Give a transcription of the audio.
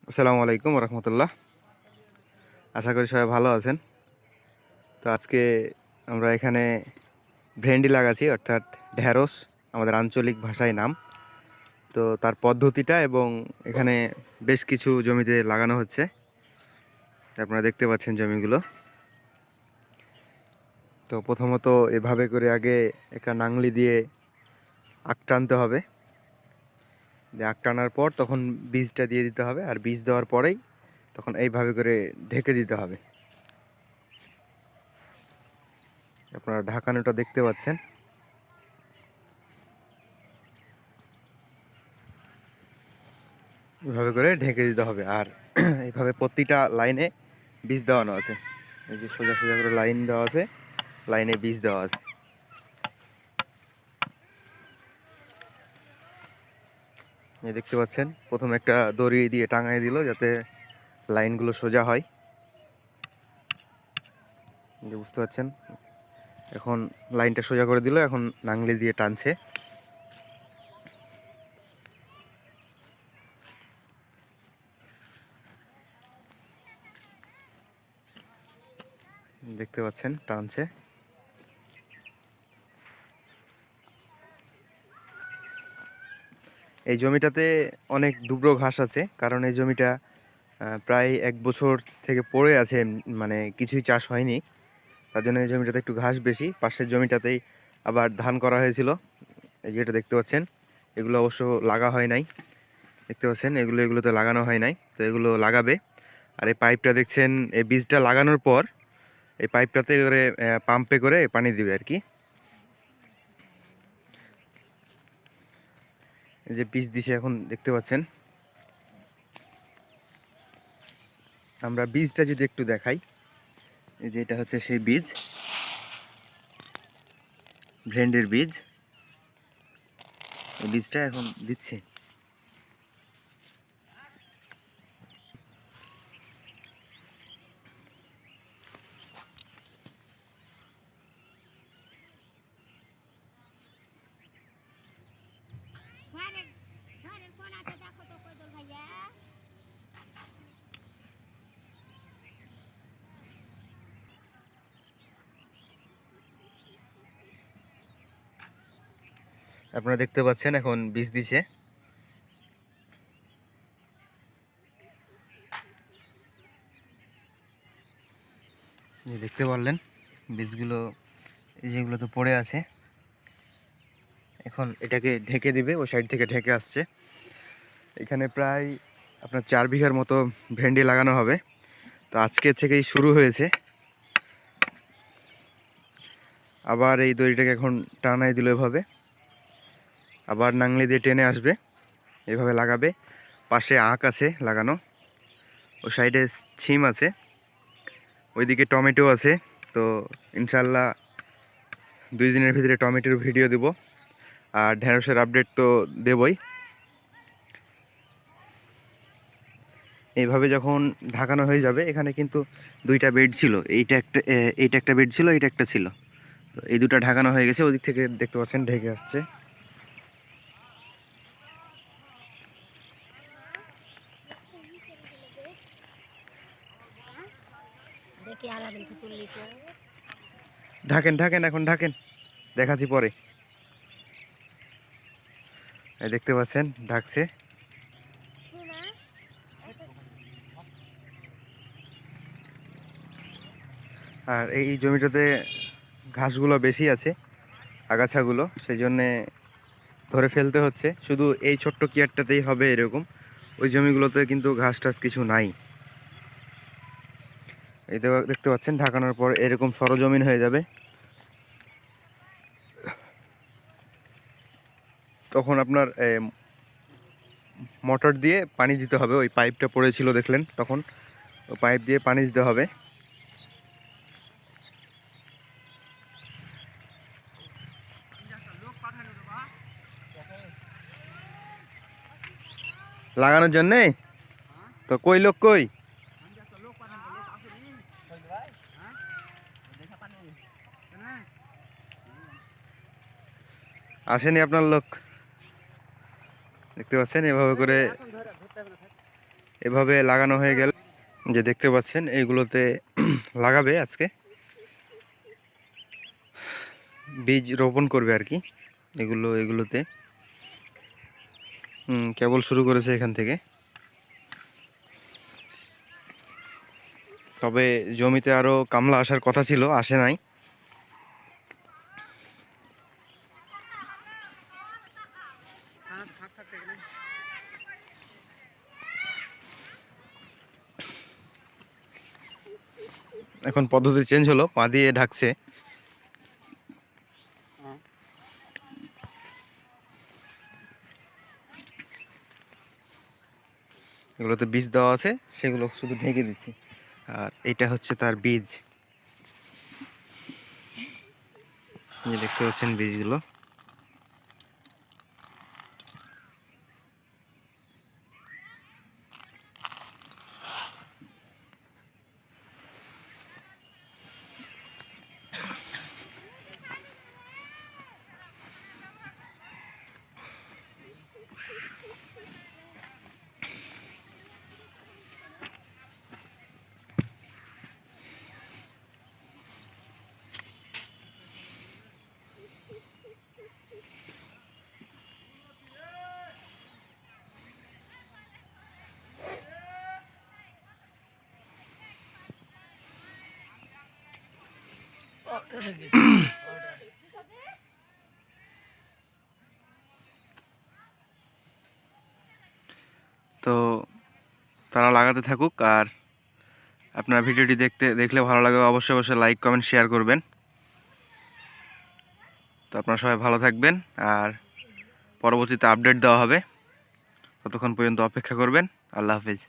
আসসালামু আলাইকুম রহমতুল্লাহ। আশা করি সবাই ভালো আছেন। তো আজকে আমরা এখানে ভেন্ডি লাগাচ্ছি, অর্থাৎ ঢ্যাঁড়স আমাদের আঞ্চলিক ভাষায় নাম। তো তার পদ্ধতিটা এবং এখানে বেশ কিছু জমিতে লাগানো হচ্ছে, আপনারা দেখতে পাচ্ছেন জমিগুলো। তো প্রথমত এভাবে করে আগে একটা নাংলি দিয়ে আগ টানতে হবে, আগ টানার পর তখন বীজটা দিয়ে দিতে হবে, আর বীজ দেওয়ার পরেই তখন এইভাবে করে ঢেকে দিতে হবে। আপনারা ঢাকানোটা দেখতে পাচ্ছেন। এভাবে করে ঢেকে দিতে হবে, আর এইভাবে প্রতিটা লাইনে বীজ দেওয়ানো আছে। এই যে সোজা সোজা করে লাইন দেওয়া আছে, লাইনে বীজ দেওয়া আছে। এই দেখতে পাচ্ছেন, প্রথমে একটা দড়ি দিয়ে টাঙাই দিল যাতে লাইনগুলো সোজা হয়। যে বুঝতে পারছেন, এখন লাইনটা সোজা করে দিল, এখন নাংলি দিয়ে টানছে। দেখতে পাচ্ছেন টানছে। এই জমিটাতে অনেক দুব্র ঘাস আছে, কারণ এই জমিটা প্রায় 1 বছর থেকে পড়ে আছে, মানে কিছুই চাষ হয়নি। তার জন্য এই জমিটাতে একটু ঘাস বেশি। পাশের জমিটাতেই আবার ধান করা হয়েছিল, এই যেটা দেখতে পাচ্ছেন। এগুলো অবশ্য লাগা হয় নাই, দেখতে পাচ্ছেন এগুলোতে লাগানো হয় নাই, তো এগুলো লাগাবে। আর এই পাইপটা দেখছেন, এই বীজটা লাগানোর পর এই পাইপটাতে করে পাম্পে করে পানি দিবে আর কি। এই যে বীজ দিছে এখন দেখতে পাচ্ছেন। আমরা বীজটা যদি একটু দেখাই, এই যে এটা হচ্ছে সেই বীজ, ভেন্ডির বীজ। এই বীজটা এখন দিচ্ছে। আপনারা দেখতে পাচ্ছেন এখন বীজ দিছে। দেখতে পারলেন বীজগুলো, এই যেগুলো তো পড়ে আছে। এখন এটাকে ঢেকে দিবে, ওই সাইড থেকে ঢেকে আসছে। এখানে প্রায় আপনার 4 বিঘার মতো ভেন্ডি লাগানো হবে। তো আজকে থেকেই শুরু হয়েছে। আবার এই দড়িটাকে এখন টানাই দিল এভাবে, আবার নাংলি দিয়ে টেনে আসবে, এভাবে লাগাবে। পাশে আখ আছে লাগানো, ও সাইডে ছিম আছে, ওইদিকে টমেটো আছে। তো ইনশাল্লাহ 2 দিনের ভিতরে টমেটোর ভিডিও দেব, আর ঢেঁড়সের আপডেট তো দেবই। এইভাবে যখন ঢাকানো হয়ে যাবে, এখানে কিন্তু 2টা বেড ছিল, এইটা একটা বেড ছিল, এইটা একটা ছিল। তো এই দুটো ঢাকানো হয়ে গেছে, ওদিক থেকে দেখতে পাচ্ছেন ঢেকে আসছে। ঢাকেন ঢাকেন, এখন ঢাকেন, দেখাচ্ছি পরে। এই দেখতে পাচ্ছেন ঢাকছে। আর এই জমিটাতে ঘাসগুলো বেশি আছে, আগাছাগুলো, সেই জন্যে ধরে ফেলতে হচ্ছে। শুধু এই ছোট্ট কিয়ারটাতেই হবে এরকম, ওই জমিগুলোতে কিন্তু ঘাস টাস কিছু নাই। এই দেখতে পাচ্ছেন ঢাকানোর পর এরকম সরজমিন হয়ে যাবে। তখন আপনার মোটর দিয়ে পানি দিতে হবে, ওই পাইপটা পড়েছিল দেখলেন, তখন ওই পাইপ দিয়ে পানি দিতে হবে। লাগানোর জন্যে তো কই লোক কই আসেনি আপনার লোক? দেখতে পাচ্ছেন এভাবে লাগানো হয়ে গেল, যে দেখতে পাচ্ছেন এইগুলোতে লাগাবে আজকে, বীজ রোপণ করবে আর কি। এগুলোতে কেবল শুরু করেছে এখান থেকে। তবে জমিতে আরও কামলা আসার কথা ছিল, আসে নাই। এখন পদ্ধতি চেঞ্জ হলো, পা দিয়ে ঢাকছে। এগুলোতে বীজ দেওয়া আছে, সেগুলো শুধু ঢেকে দিচ্ছি। আর এটা হচ্ছে তার বীজ, যে দেখতে পাচ্ছেন বীজগুলো। তো তারা লাগাতে থাকুক, আর আপনার ভিডিওটি দেখলে ভালো লাগবে, অবশ্যই লাইক কমেন্ট শেয়ার করবেন। তো আপনারা সবাই ভালো থাকবেন, আর পরবর্তীতে আপডেট দেওয়া হবে, ততক্ষণ পর্যন্ত অপেক্ষা করবেন। আল্লাহ হাফেজ।